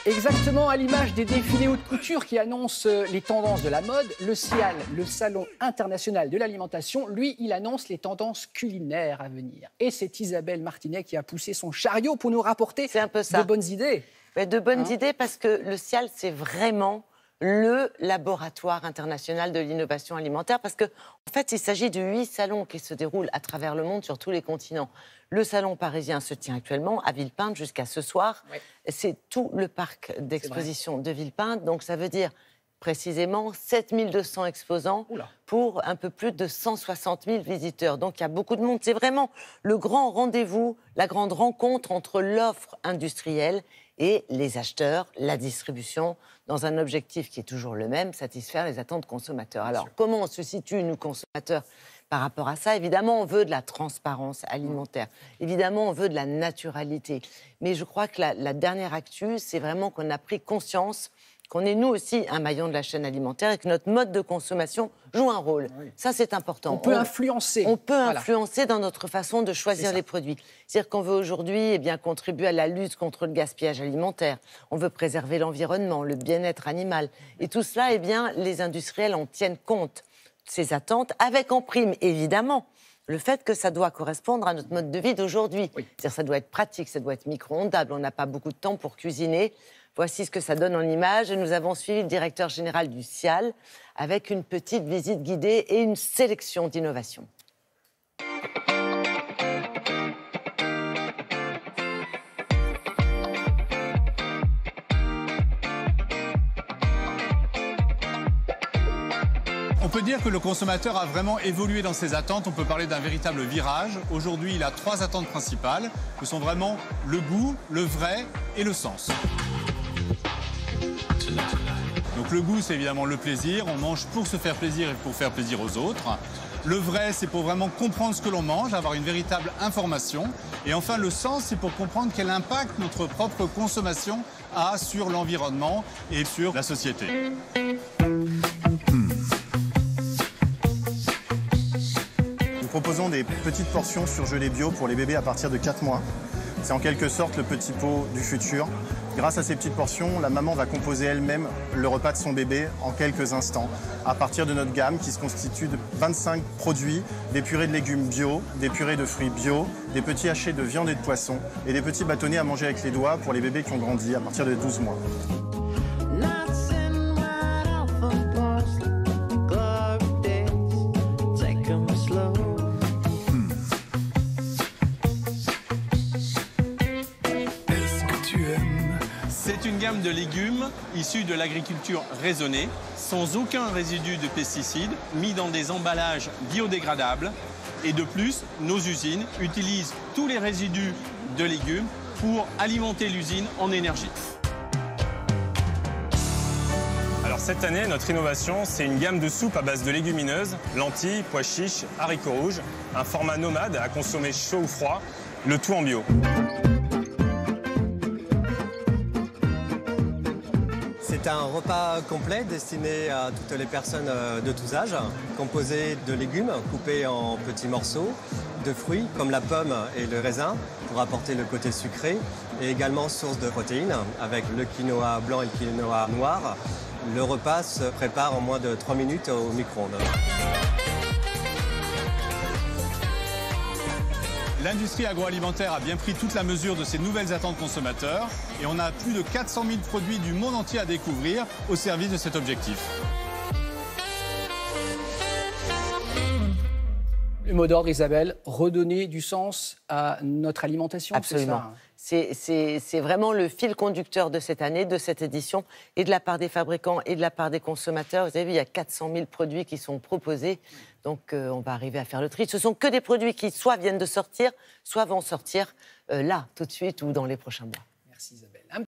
Exactement, à l'image des défilés haute couture qui annoncent les tendances de la mode, le SIAL, le Salon international de l'alimentation, lui, il annonce les tendances culinaires à venir. Et c'est Isabelle Martinet qui a poussé son chariot pour nous rapporter de bonnes idées. Mais de bonnes idées parce que le SIAL, c'est vraiment le laboratoire international de l'innovation alimentaire parce qu'en fait, il s'agit de 8 salons qui se déroulent à travers le monde sur tous les continents. Le salon parisien se tient actuellement à Villepinte jusqu'à ce soir. Oui. C'est tout le parc d'exposition de Villepinte. Donc, ça veut dire précisément 7200 exposants pour un peu plus de 160 000 visiteurs. Donc, il y a beaucoup de monde. C'est vraiment le grand rendez-vous, la grande rencontre entre l'offre industrielle et les acheteurs, la distribution, dans un objectif qui est toujours le même, satisfaire les attentes consommateurs. Alors, comment on se situe, nous, consommateurs, par rapport à ça? Évidemment, on veut de la transparence alimentaire. Évidemment, on veut de la naturalité. Mais je crois que la dernière actu, c'est vraiment qu'on a pris conscience qu'on est nous aussi un maillon de la chaîne alimentaire et que notre mode de consommation joue un rôle. Oui. Ça, c'est important. On peut influencer. On peut influencer dans notre façon de choisir les produits. C'est-à-dire qu'on veut aujourd'hui contribuer à la lutte contre le gaspillage alimentaire. On veut préserver l'environnement, le bien-être animal. Et tout cela, les industriels en tiennent compte de ces attentes, avec en prime, évidemment, le fait que ça doit correspondre à notre mode de vie d'aujourd'hui. Oui. C'est-à-dire ça doit être pratique, ça doit être micro-ondable. On n'a pas beaucoup de temps pour cuisiner. Voici ce que ça donne en images. Nous avons suivi le directeur général du SIAL avec une petite visite guidée et une sélection d'innovations. On peut dire que le consommateur a vraiment évolué dans ses attentes. On peut parler d'un véritable virage. Aujourd'hui, il a 3 attentes principales, que sont vraiment le goût, le vrai et le sens. Donc le goût, c'est évidemment le plaisir. On mange pour se faire plaisir et pour faire plaisir aux autres. Le vrai, c'est pour vraiment comprendre ce que l'on mange, avoir une véritable information. Et enfin, le sens, c'est pour comprendre quel impact notre propre consommation a sur l'environnement et sur la société. Nous proposons des petites portions surgelées bio pour les bébés à partir de 4 mois. C'est en quelque sorte le petit pot du futur. Grâce à ces petites portions, la maman va composer elle-même le repas de son bébé en quelques instants, à partir de notre gamme qui se constitue de 25 produits, des purées de légumes bio, des purées de fruits bio, des petits hachés de viande et de poisson et des petits bâtonnets à manger avec les doigts pour les bébés qui ont grandi à partir de 12 mois. C'est une gamme de légumes issus de l'agriculture raisonnée, sans aucun résidu de pesticides, mis dans des emballages biodégradables. Et de plus, nos usines utilisent tous les résidus de légumes pour alimenter l'usine en énergie. Alors cette année, notre innovation, c'est une gamme de soupes à base de légumineuses, lentilles, pois chiches, haricots rouges, un format nomade à consommer chaud ou froid, le tout en bio. C'est un repas complet destiné à toutes les personnes de tous âges, composé de légumes coupés en petits morceaux, de fruits comme la pomme et le raisin pour apporter le côté sucré, et également source de protéines avec le quinoa blanc et le quinoa noir. Le repas se prépare en moins de 3 minutes au micro-ondes. L'industrie agroalimentaire a bien pris toute la mesure de ces nouvelles attentes consommateurs et on a plus de 400 000 produits du monde entier à découvrir au service de cet objectif. Le mot d'ordre, Isabelle, redonner du sens à notre alimentation. Absolument. C'est vraiment le fil conducteur de cette année, de cette édition, et de la part des fabricants et de la part des consommateurs. Vous avez vu, il y a 400 000 produits qui sont proposés, donc on va arriver à faire le tri. Ce sont que des produits qui soit viennent de sortir, soit vont sortir là, tout de suite, ou dans les prochains mois. Merci Isabelle.